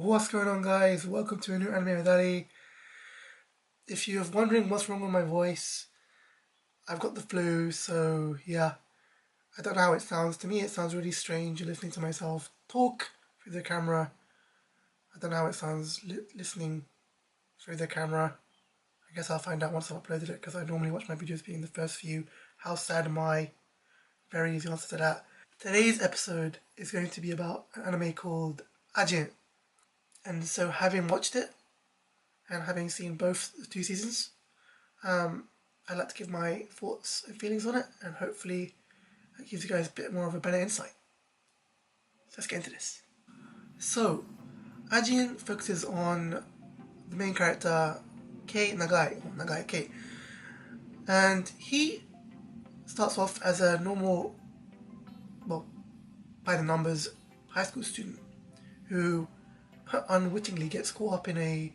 What's going on, guys? Welcome to a new anime with Ali. If you're wondering what's wrong with my voice, I've got the flu, so yeah. I don't know how it sounds. To me, it sounds really strange listening to myself talk through the camera. I don't know how it sounds listening through the camera. I guess I'll find out once I've uploaded it, because I normally watch my videos being the first few. How sad am I? Very easy answer to that. Today's episode is going to be about an anime called AJIN. And so, having watched it and having seen both the two seasons, I'd like to give my thoughts and feelings on it, and hopefully that gives you guys a bit more of a better insight. So let's get into this. So, AJIN focuses on the main character, Kei Nagai Kei, and he starts off as a normal, well, by the numbers, high school student who unwittingly gets caught up in a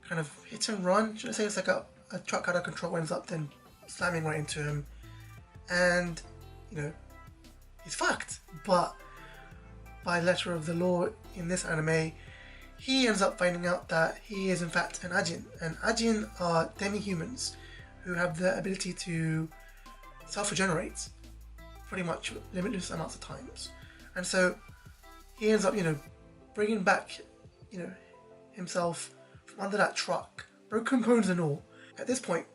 kind of hit and run. Should I say it's like a truck out of control ends up then slamming right into him, and he's fucked. But by letter of the law in this anime, he ends up finding out that he is in fact an AJIN, and AJIN are demi-humans who have the ability to self-regenerate pretty much limitless amounts of times. And so he ends up bringing back himself from under that truck, broken bones and all. At this point,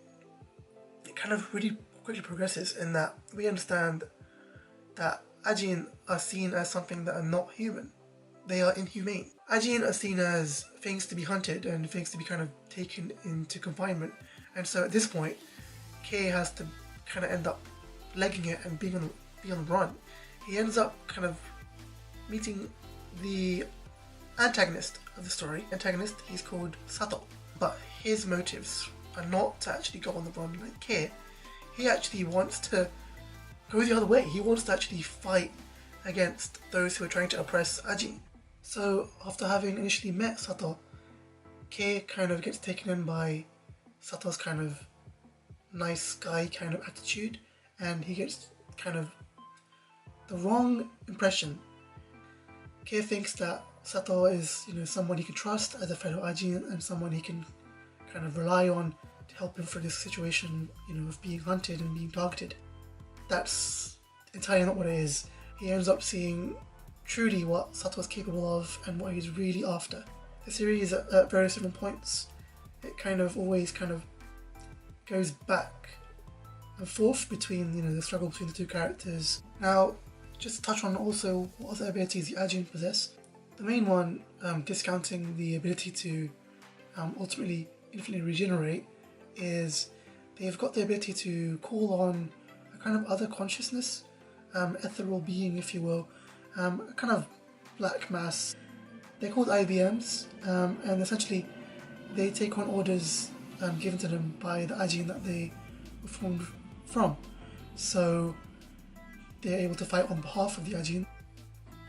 it kind of really quickly progresses in that we understand that AJIN are seen as something that are not human. They are inhumane. AJIN are seen as things to be hunted and things to be kind of taken into confinement. And so at this point, Kei has to kind of end up legging it and being on the run. He ends up kind of meeting the antagonist of the story. He's called Sato, but his motives are not to actually go on the run like Kei. He actually wants to go the other way. He wants to actually fight against those who are trying to oppress AJIN. So after having initially met Sato, Kei kind of gets taken in by Sato's kind of nice guy kind of attitude, and he gets kind of the wrong impression. Kei thinks that Sato is, someone he can trust as a fellow AJIN and someone he can kind of rely on to help him through this situation, of being hunted and being targeted. That's entirely not what it is. He ends up seeing truly what Sato is capable of and what he's really after. The series at various different points, it kind of always goes back and forth between, the struggle between the two characters. Now, just to touch on also what other abilities the AJIN possess. The main one, discounting the ability to ultimately infinitely regenerate, is they've got the ability to call on a kind of other consciousness, ethereal being, if you will, a kind of black mass. They're called IBMs, and essentially they take on orders given to them by the AJIN that they were formed from. So they're able to fight on behalf of the AJIN.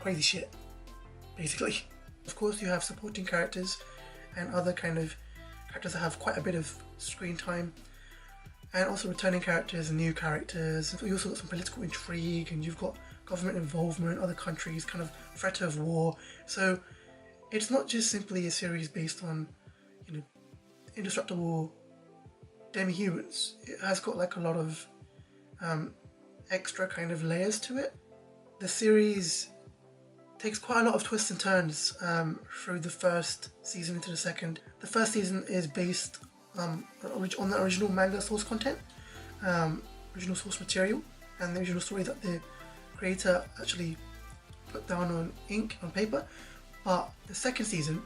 Crazy shit, basically. Of course, you have supporting characters and other kind of characters that have quite a bit of screen time, and also returning characters and new characters. You also got some political intrigue, and you've got government involvement, other countries, kind of threat of war. So it's not just simply a series based on, indestructible demi-humans. It has got like a lot of extra kind of layers to it. The series takes quite a lot of twists and turns through the first season into the second. The first season is based on the original manga source content, original source material, and the original story that the creator actually put down on ink, on paper. But the second season,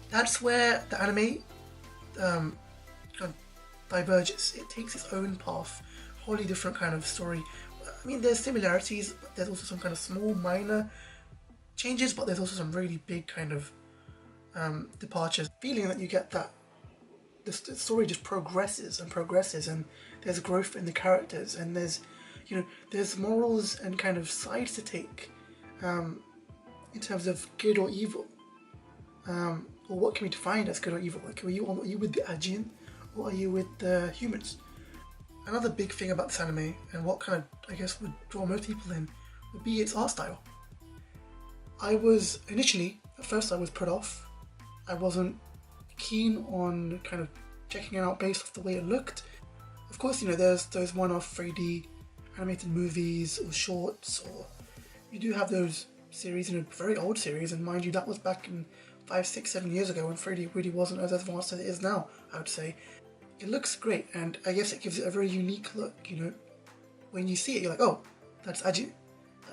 that's where the anime kind of diverges. It takes its own path, wholly different kind of story. I mean, there's similarities, but there's also some kind of small, minor changes, but there's also some really big kind of departures. Feeling that you get that the story just progresses and progresses, and there's growth in the characters, and there's morals and kind of sides to take in terms of good or evil, or what can be defined as good or evil. Like, are you with the AJIN, or are you with the humans? Another big thing about this anime, and what kind of, I guess, would draw most people in, would be its art style. At first I was put off I wasn't keen on kind of checking it out based off the way it looked. Of course, you know, there's those one-off 3D animated movies or shorts, or you do have those series, you know, very old series, and mind you, that was back in 5, 6, 7 years ago when 3D really wasn't as advanced as it is now, I would say. It looks great, and I guess it gives it a very unique look, you know. When you see it, you're like, oh, that's AJIN.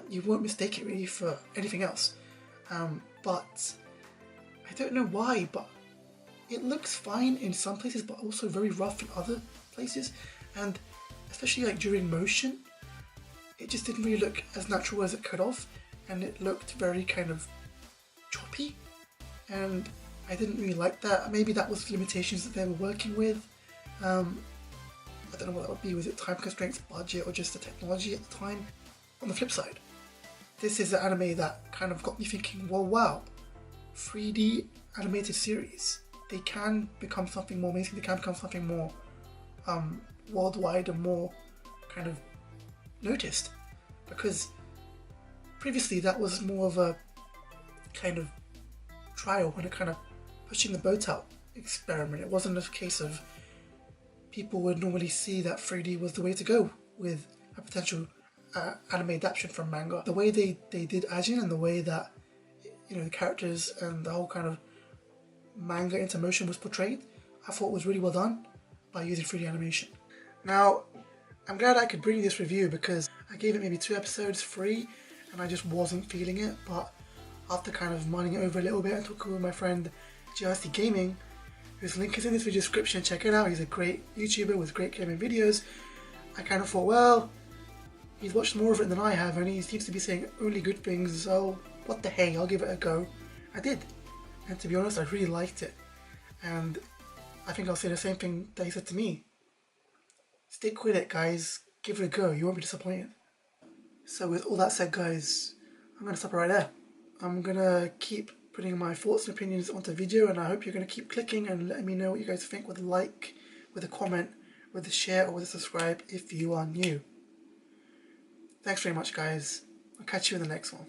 You won't mistake it really for anything else. But I don't know why, but it looks fine in some places, but also very rough in other places. And especially like during motion, it just didn't really look as natural as it could have, and it looked very kind of choppy, and I didn't really like that. Maybe that was the limitations that they were working with. I don't know what that would be. Was it time constraints, budget, or just the technology at the time? On the flip side, this is an anime that kind of got me thinking, well, wow, 3D animated series, they can become something more amazing, they can become something more worldwide and more kind of noticed, because previously that was more of a kind of trial and a kind of pushing the boat out experiment. It wasn't a case of people would normally see that 3D was the way to go with a potential anime adaptation from manga. The way they did AJIN and the way that, you know, the characters and the whole kind of manga into motion was portrayed, I thought was really well done by using 3D animation. Now, I'm glad I could bring you this review because I gave it maybe 2 episodes free and I just wasn't feeling it, but after kind of mulling it over a little bit and talking with my friend GRC Gaming, whose link is in this video description, check it out, he's a great YouTuber with great gaming videos, I kind of thought, well, he's watched more of it than I have and he seems to be saying only good things, so what the hey, I'll give it a go. I did, and to be honest, I really liked it, and I think I'll say the same thing that he said to me. Stick with it, guys, give it a go, you won't be disappointed. So with all that said, guys, I'm going to stop it right there. I'm going to keep putting my thoughts and opinions onto video, and I hope you're going to keep clicking and letting me know what you guys think with a like, with a comment, with a share, or with a subscribe if you are new. Thanks very much, guys. I'll catch you in the next one.